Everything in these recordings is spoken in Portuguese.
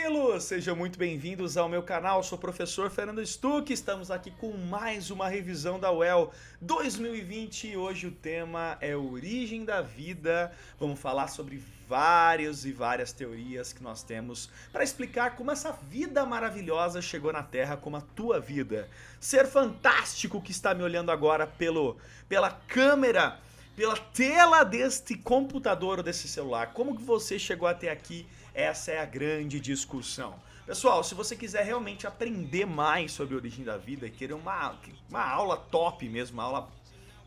tranquilos? Sejam muito bem-vindos ao meu canal, sou o professor Fernando Stuck, estamos aqui com mais uma revisão da UEL 2020 e hoje o tema é Origem da Vida. Vamos falar sobre várias teorias que nós temos para explicar como essa vida maravilhosa chegou na Terra, como a tua vida. Ser fantástico que está me olhando agora pela câmera, pela tela deste computador ou desse celular. Como que você chegou até aqui? Essa é a grande discussão. Pessoal, se você quiser realmente aprender mais sobre a origem da vida e querer uma aula top mesmo, uma aula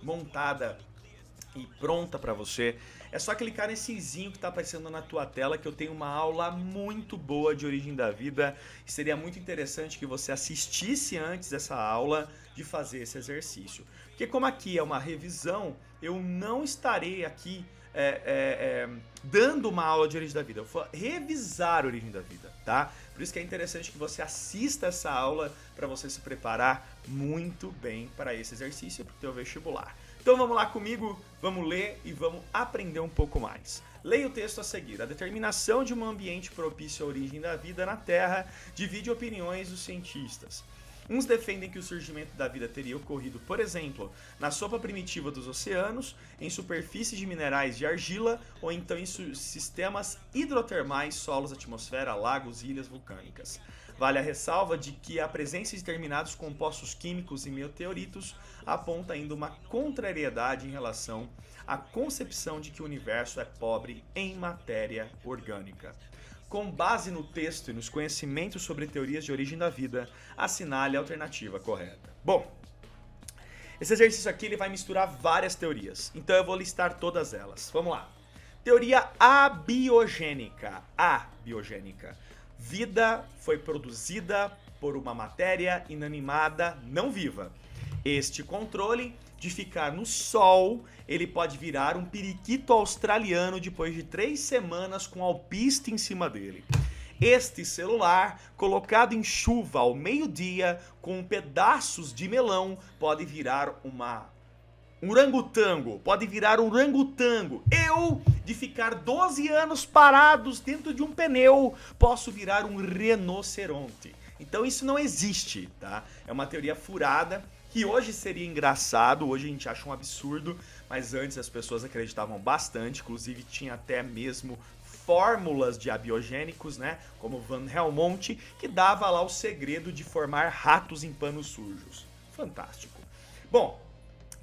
montada e pronta para você, é só clicar nesse izinho que está aparecendo na tua tela que eu tenho uma aula muito boa de origem da vida e seria muito interessante que você assistisse antes dessa aula de fazer esse exercício. Porque como aqui é uma revisão, eu não estarei aqui dando uma aula de origem da vida, eu vou revisar a origem da vida, tá? Por isso que é interessante que você assista essa aula para você se preparar muito bem para esse exercício para o teu vestibular. Então vamos lá comigo, vamos ler e vamos aprender um pouco mais. Leia o texto a seguir. A determinação de um ambiente propício à origem da vida na Terra divide opiniões dos cientistas. Uns defendem que o surgimento da vida teria ocorrido, por exemplo, na sopa primitiva dos oceanos, em superfícies de minerais de argila ou então em sistemas hidrotermais, solos, atmosfera, lagos e ilhas vulcânicas. Vale a ressalva de que a presença de determinados compostos químicos e meteoritos aponta ainda uma contrariedade em relação à concepção de que o universo é pobre em matéria orgânica. Com base no texto e nos conhecimentos sobre teorias de origem da vida, assinale a alternativa correta. Bom, esse exercício aqui ele vai misturar várias teorias, então eu vou listar todas elas. Vamos lá. Teoria abiogênica. Abiogênica. Vida foi produzida por uma matéria inanimada não viva. Este controle de ficar no sol, ele pode virar um periquito australiano depois de 3 semanas com alpiste em cima dele. Este celular, colocado em chuva ao meio-dia com pedaços de melão, pode virar um orangotango. Pode virar um orangotango. Eu, de ficar 12 anos parados dentro de um pneu, posso virar um rinoceronte. Então isso não existe, tá? É uma teoria furada, que hoje seria engraçado, hoje a gente acha um absurdo, mas antes as pessoas acreditavam bastante, inclusive tinha até mesmo fórmulas de abiogênicos, né, como Van Helmont, que dava lá o segredo de formar ratos em panos sujos. Fantástico. Bom,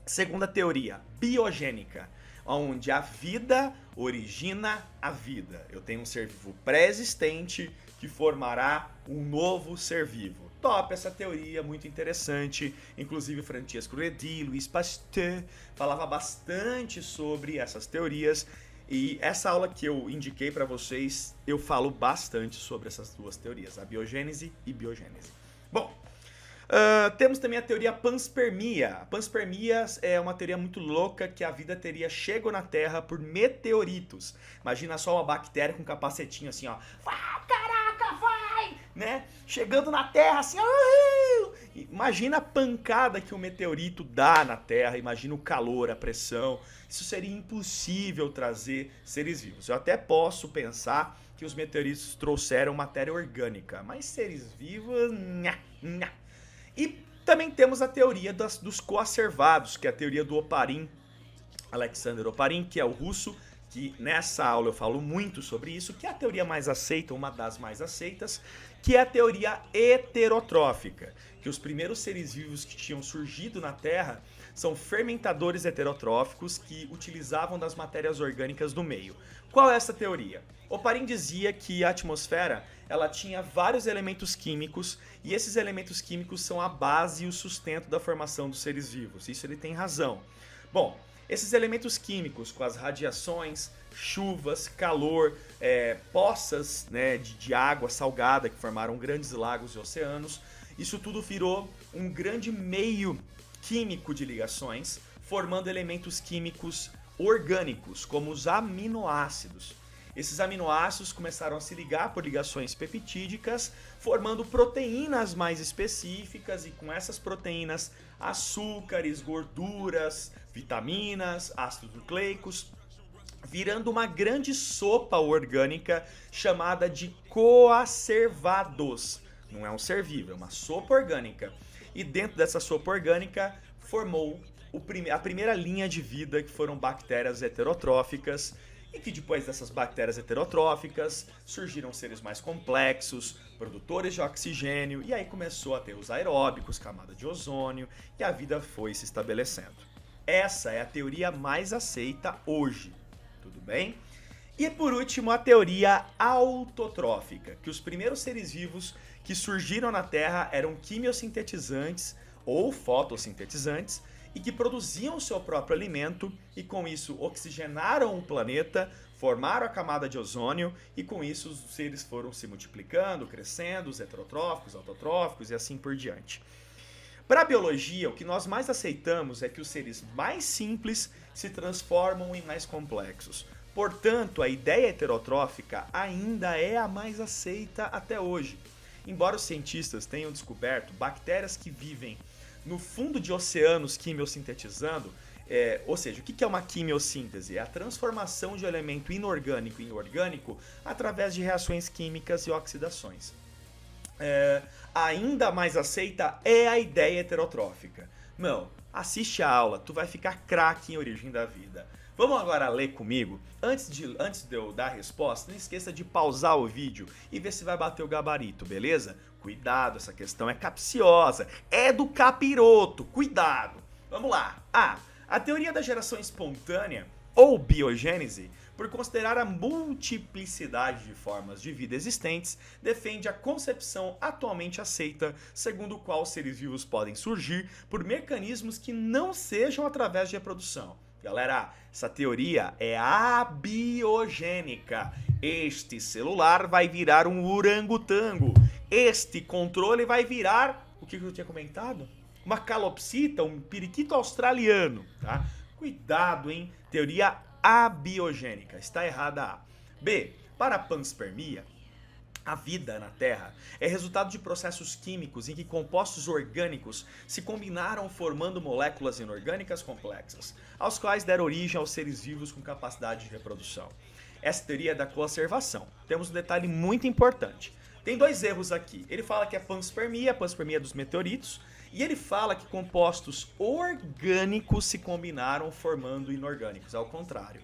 segunda teoria, biogênica, onde a vida origina a vida. Eu tenho um ser vivo pré-existente que formará um novo ser vivo. Top essa teoria, muito interessante. Inclusive Francesco Redi, Louis Pasteur falava bastante sobre essas teorias. E essa aula que eu indiquei para vocês, eu falo bastante sobre essas duas teorias, a biogênese e biogênese. Bom, temos também a teoria panspermia. A panspermia é uma teoria muito louca que a vida teria chegado na Terra por meteoritos. Imagina só uma bactéria com um capacetinho assim, ó. Caraca, vai! Né? Chegando na Terra assim, uhul! Imagina a pancada que o meteorito dá na Terra, imagina o calor, a pressão. Isso seria impossível trazer seres vivos. Eu até posso pensar que os meteoritos trouxeram matéria orgânica, mas seres vivos, nha, nha. E também temos a teoria dos coacervados, que é a teoria do Oparin, Alexander Oparin, que é o russo, que nessa aula eu falo muito sobre isso, que é a teoria mais aceita, uma das mais aceitas, que é a teoria heterotrófica, que os primeiros seres vivos que tinham surgido na Terra são fermentadores heterotróficos que utilizavam das matérias orgânicas do meio. Qual é essa teoria? Oparin dizia que a atmosfera ela tinha vários elementos químicos e esses elementos químicos são a base e o sustento da formação dos seres vivos. Isso ele tem razão. Bom, esses elementos químicos com as radiações, chuvas, calor, poças, né, de água salgada que formaram grandes lagos e oceanos, isso tudo virou um grande meio químico de ligações, formando elementos químicos orgânicos, como os aminoácidos. Esses aminoácidos começaram a se ligar por ligações peptídicas, formando proteínas mais específicas e com essas proteínas, açúcares, gorduras, vitaminas, ácidos nucleicos. virando uma grande sopa orgânica chamada de coacervados. Não é um ser vivo, é uma sopa orgânica. E dentro dessa sopa orgânica formou a primeira linha de vida, que foram bactérias heterotróficas, e que depois dessas bactérias heterotróficas surgiram seres mais complexos, produtores de oxigênio, e aí começou a ter os aeróbicos, camada de ozônio, e a vida foi se estabelecendo. Essa é a teoria mais aceita hoje, tudo bem? E por último, a teoria autotrófica, que os primeiros seres vivos que surgiram na Terra eram quimiosintetizantes ou fotossintetizantes e que produziam o seu próprio alimento e com isso oxigenaram o planeta, formaram a camada de ozônio e com isso os seres foram se multiplicando, crescendo, os heterotróficos, autotróficos e assim por diante. Para a biologia, o que nós mais aceitamos é que os seres mais simples se transformam em mais complexos. Portanto, a ideia heterotrófica ainda é a mais aceita até hoje. Embora os cientistas tenham descoberto bactérias que vivem no fundo de oceanos quimiosintetizando, ou seja, o que é uma quimiossíntese? É a transformação de elemento inorgânico em orgânico através de reações químicas e oxidações. Ainda mais aceita é a ideia heterotrófica. Não, assiste a aula, tu vai ficar craque em Origem da Vida. Vamos agora ler comigo? Antes de eu dar a resposta, não esqueça de pausar o vídeo e ver se vai bater o gabarito, beleza? Cuidado, essa questão é capciosa, é do capiroto, cuidado! Vamos lá! A teoria da geração espontânea, ou biogênese, por considerar a multiplicidade de formas de vida existentes, defende a concepção atualmente aceita, segundo o qual os seres vivos podem surgir por mecanismos que não sejam através de reprodução. Galera, essa teoria é abiogênica. Este celular vai virar um orangotango. Este controle vai virar... O que eu tinha comentado? Uma calopsita, um periquito australiano, tá? Cuidado, hein? Teoria abiogênica. Está errada a. B. Para a panspermia, a vida na Terra é resultado de processos químicos em que compostos orgânicos se combinaram formando moléculas inorgânicas complexas, aos quais deram origem aos seres vivos com capacidade de reprodução. Essa teoria é da coacervação. Temos um detalhe muito importante. Tem dois erros aqui. Ele fala que é panspermia, a panspermia dos meteoritos, e ele fala que compostos orgânicos se combinaram formando inorgânicos, ao contrário.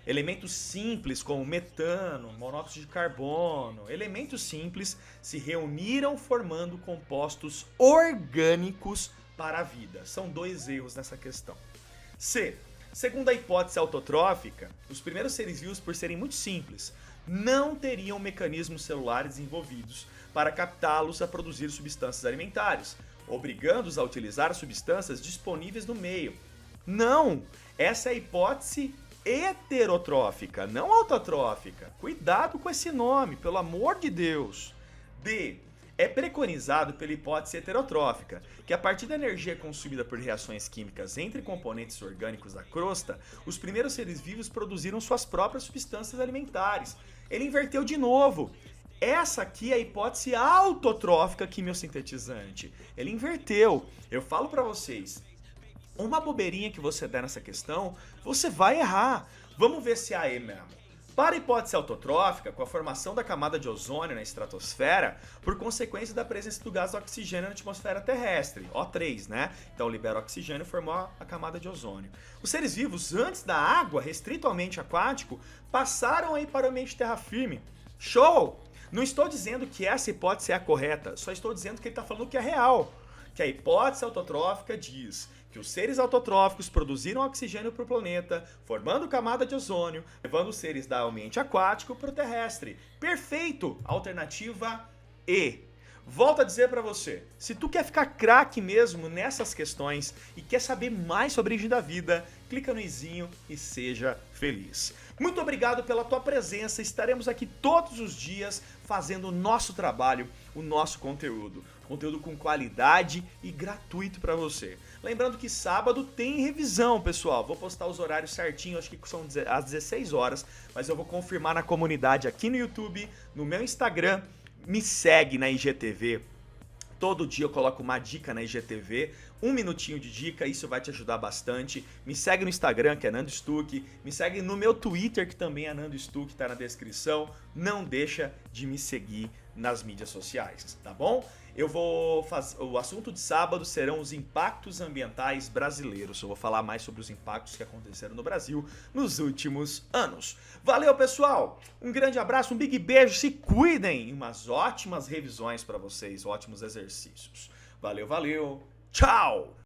Elementos simples como metano, monóxido de carbono, elementos simples se reuniram formando compostos orgânicos para a vida. São dois erros nessa questão. C. Segundo a hipótese autotrófica, os primeiros seres vivos, por serem muito simples, não teriam mecanismos celulares desenvolvidos para captá-los a produzir substâncias alimentares, obrigando-os a utilizar substâncias disponíveis no meio. Não! Essa é a hipótese heterotrófica, não autotrófica. Cuidado com esse nome, pelo amor de Deus. D. É preconizado pela hipótese heterotrófica, que a partir da energia consumida por reações químicas entre componentes orgânicos da crosta, os primeiros seres vivos produziram suas próprias substâncias alimentares. Ele inverteu de novo. Essa aqui é a hipótese autotrófica quimiosintetizante. Ele inverteu. Eu falo para vocês, uma bobeirinha que você der nessa questão, você vai errar. Vamos ver se é aí mesmo. Para a hipótese autotrófica, com a formação da camada de ozônio na estratosfera, por consequência da presença do gás oxigênio na atmosfera terrestre, O3, né? Então libera oxigênio e formou a camada de ozônio. Os seres vivos, antes da água, restrito ao ambiente aquático, passaram aí para o ambiente terra firme. Show! Não estou dizendo que essa hipótese é a correta, só estou dizendo que ele está falando que é real. Que a hipótese autotrófica diz que os seres autotróficos produziram oxigênio para o planeta, formando camada de ozônio, levando os seres do ambiente aquático para o terrestre. Perfeito! Alternativa E. Volto a dizer para você, se tu quer ficar craque mesmo nessas questões e quer saber mais sobre a origem da vida, clica no izinho e seja feliz. Muito obrigado pela tua presença, estaremos aqui todos os dias fazendo o nosso trabalho, o nosso conteúdo. Conteúdo com qualidade e gratuito para você. Lembrando que sábado tem revisão, pessoal. Vou postar os horários certinho, acho que são às 16 horas, mas eu vou confirmar na comunidade aqui no YouTube, no meu Instagram. Me segue na IGTV. todo dia eu coloco uma dica na IGTV, 1 minutinho de dica, isso vai te ajudar bastante. Me segue no Instagram, que é Nando Stuck, me segue no meu Twitter, que também é Nando Stuck, tá na descrição. Não deixa de me seguir nas mídias sociais, tá bom? Eu vou fazer. O assunto de sábado serão os impactos ambientais brasileiros. Eu vou falar mais sobre os impactos que aconteceram no Brasil nos últimos anos. Valeu, pessoal! Um grande abraço, um big beijo, se cuidem! E umas ótimas revisões para vocês, ótimos exercícios. Valeu, valeu! Tchau!